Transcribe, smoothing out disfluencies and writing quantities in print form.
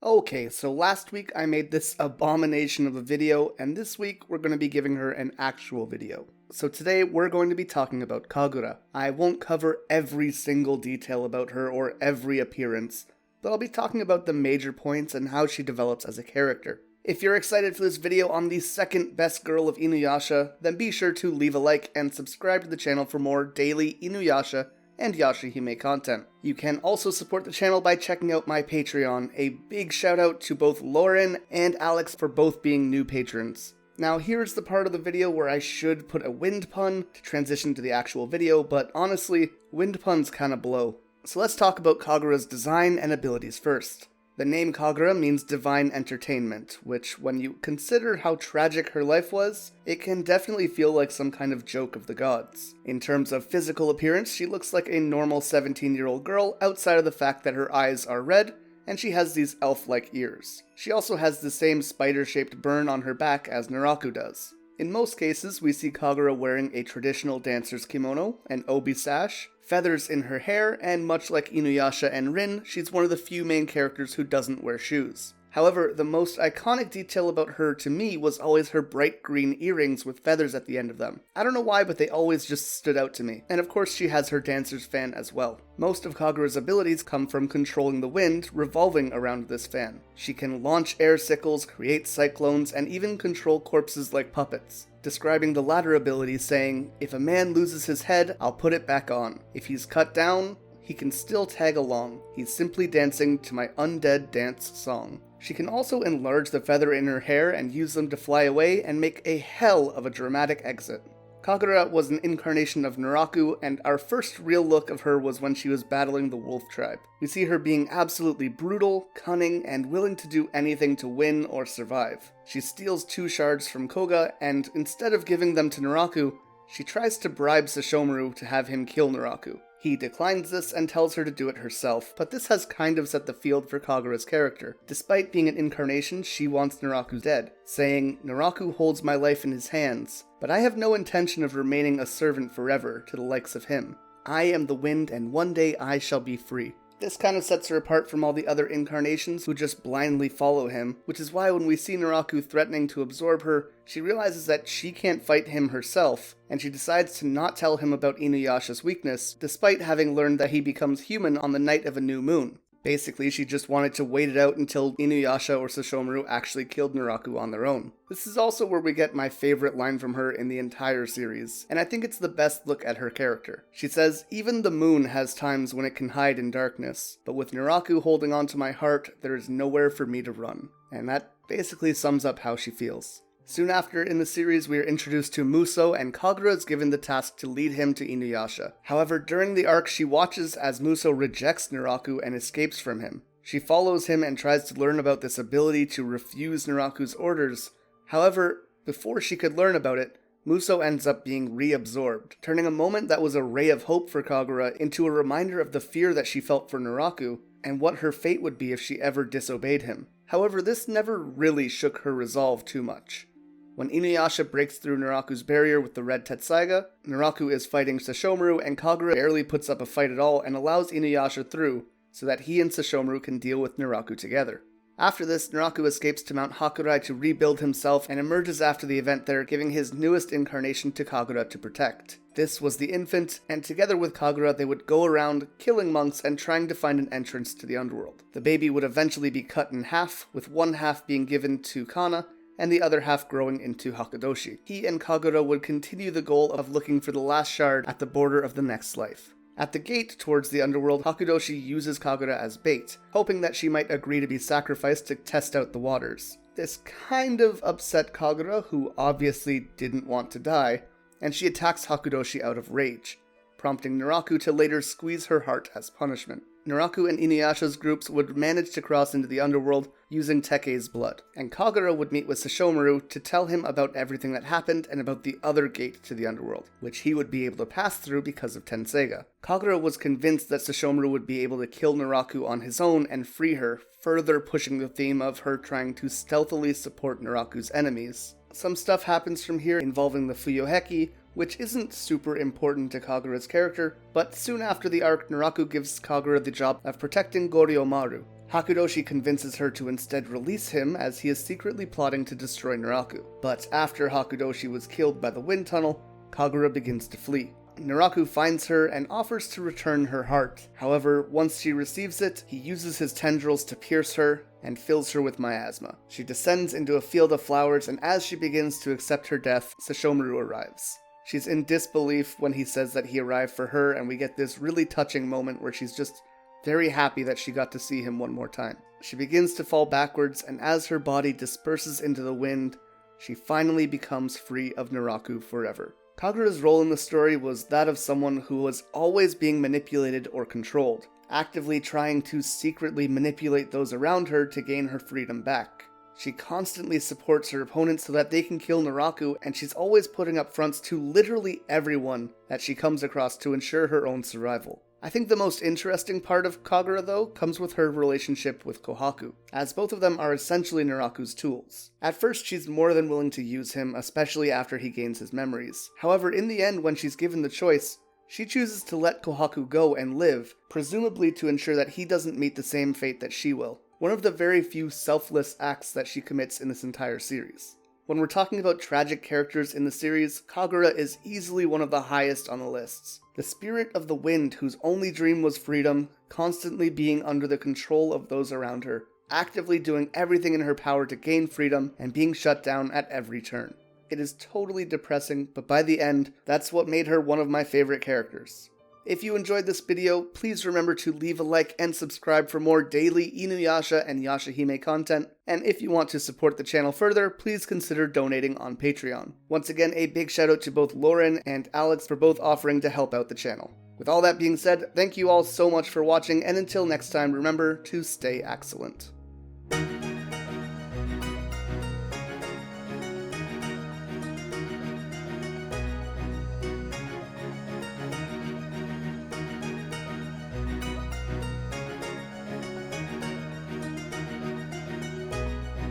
Okay, so last week I made this abomination of a video, and this week we're going to be giving her an actual video. So today we're going to be talking about Kagura. I won't cover every single detail about her or every appearance, but I'll be talking about the major points and how she develops as a character. If you're excited for this video on the second best girl of Inuyasha, then be sure to leave a like and subscribe to the channel for more daily Inuyasha and Yashahime content. You can also support the channel by checking out my Patreon. A big shout out to both Lauren and Alex for both being new patrons. Now here's the part of the video where I should put a wind pun to transition to the actual video, but honestly, wind puns kinda blow. So let's talk about Kagura's design and abilities first. The name Kagura means divine entertainment, which, when you consider how tragic her life was, it can definitely feel like some kind of joke of the gods. In terms of physical appearance, she looks like a normal 17-year-old girl outside of the fact that her eyes are red, and she has these elf-like ears. She also has the same spider-shaped burn on her back as Naraku does. In most cases, we see Kagura wearing a traditional dancer's kimono, an obi sash, feathers in her hair, and much like Inuyasha and Rin, she's one of the few main characters who doesn't wear shoes. However, the most iconic detail about her to me was always her bright green earrings with feathers at the end of them. I don't know why, but they always just stood out to me. And of course she has her dancer's fan as well. Most of Kagura's abilities come from controlling the wind revolving around this fan. She can launch air sickles, create cyclones, and even control corpses like puppets. Describing the latter ability saying, "If a man loses his head, I'll put it back on. If he's cut down, he can still tag along. He's simply dancing to my undead dance song." She can also enlarge the feather in her hair and use them to fly away and make a hell of a dramatic exit. Kagura was an incarnation of Naraku, and our first real look of her was when she was battling the wolf tribe. We see her being absolutely brutal, cunning, and willing to do anything to win or survive. She steals 2 shards from Koga, and instead of giving them to Naraku, she tries to bribe Sesshomaru to have him kill Naraku. He declines this and tells her to do it herself, but this has kind of set the field for Kagura's character. Despite being an incarnation, she wants Naraku dead, saying, "Naraku holds my life in his hands, but I have no intention of remaining a servant forever to the likes of him. I am the wind, and one day I shall be free." This kind of sets her apart from all the other incarnations who just blindly follow him, which is why when we see Naraku threatening to absorb her, she realizes that she can't fight him herself, and she decides to not tell him about Inuyasha's weakness, despite having learned that he becomes human on the night of a new moon. Basically, she just wanted to wait it out until Inuyasha or Sesshomaru actually killed Naraku on their own. This is also where we get my favorite line from her in the entire series, and I think it's the best look at her character. She says, "Even the moon has times when it can hide in darkness, but with Naraku holding on to my heart, there is nowhere for me to run." And that basically sums up how she feels. Soon after in the series, we are introduced to Muso, and Kagura is given the task to lead him to Inuyasha. However, during the arc, she watches as Muso rejects Naraku and escapes from him. She follows him and tries to learn about this ability to refuse Naraku's orders. However, before she could learn about it, Muso ends up being reabsorbed, turning a moment that was a ray of hope for Kagura into a reminder of the fear that she felt for Naraku, and what her fate would be if she ever disobeyed him. However, this never really shook her resolve too much. When Inuyasha breaks through Naraku's barrier with the red Tetsaiga, Naraku is fighting Sesshomaru, and Kagura barely puts up a fight at all and allows Inuyasha through so that he and Sesshomaru can deal with Naraku together. After this, Naraku escapes to Mount Hakurai to rebuild himself and emerges after the event there, giving his newest incarnation to Kagura to protect. This was the infant, and together with Kagura they would go around killing monks and trying to find an entrance to the underworld. The baby would eventually be cut in half, with one half being given to Kana, and the other half growing into Hakadoshi. He and Kagura would continue the goal of looking for the last shard at the border of the next life. At the gate towards the underworld, Hakadoshi uses Kagura as bait, hoping that she might agree to be sacrificed to test out the waters. This kind of upset Kagura, who obviously didn't want to die, and she attacks Hakadoshi out of rage, prompting Naraku to later squeeze her heart as punishment. Naraku and Inuyasha's groups would manage to cross into the underworld using Teke's blood, and Kagura would meet with Sesshomaru to tell him about everything that happened and about the other gate to the underworld, which he would be able to pass through because of Tenseiga. Kagura was convinced that Sesshomaru would be able to kill Naraku on his own and free her, further pushing the theme of her trying to stealthily support Naraku's enemies. Some stuff happens from here involving the Fuyoheki, which isn't super important to Kagura's character, but soon after the arc, Naraku gives Kagura the job of protecting Goryomaru. Hakudoshi convinces her to instead release him as he is secretly plotting to destroy Naraku. But after Hakudoshi was killed by the wind tunnel, Kagura begins to flee. Naraku finds her and offers to return her heart. However, once she receives it, he uses his tendrils to pierce her and fills her with miasma. She descends into a field of flowers, and as she begins to accept her death, Sesshomaru arrives. She's in disbelief when he says that he arrived for her, and we get this really touching moment where she's just very happy that she got to see him one more time. She begins to fall backwards, and as her body disperses into the wind, she finally becomes free of Naraku forever. Kagura's role in the story was that of someone who was always being manipulated or controlled, actively trying to secretly manipulate those around her to gain her freedom back. She constantly supports her opponents so that they can kill Naraku, and she's always putting up fronts to literally everyone that she comes across to ensure her own survival. I think the most interesting part of Kagura, though, comes with her relationship with Kohaku, as both of them are essentially Naraku's tools. At first, she's more than willing to use him, especially after he gains his memories. However, in the end, when she's given the choice, she chooses to let Kohaku go and live, presumably to ensure that he doesn't meet the same fate that she will. One of the very few selfless acts that she commits in this entire series. When we're talking about tragic characters in the series, Kagura is easily one of the highest on the lists. The spirit of the wind whose only dream was freedom, constantly being under the control of those around her, actively doing everything in her power to gain freedom, and being shut down at every turn. It is totally depressing, but by the end, that's what made her one of my favorite characters. If you enjoyed this video, please remember to leave a like and subscribe for more daily Inuyasha and Yashahime content. And if you want to support the channel further, please consider donating on Patreon. Once again, a big shout out to both Lauren and Alex for both offering to help out the channel. With all that being said, thank you all so much for watching, and until next time, remember to stay excellent.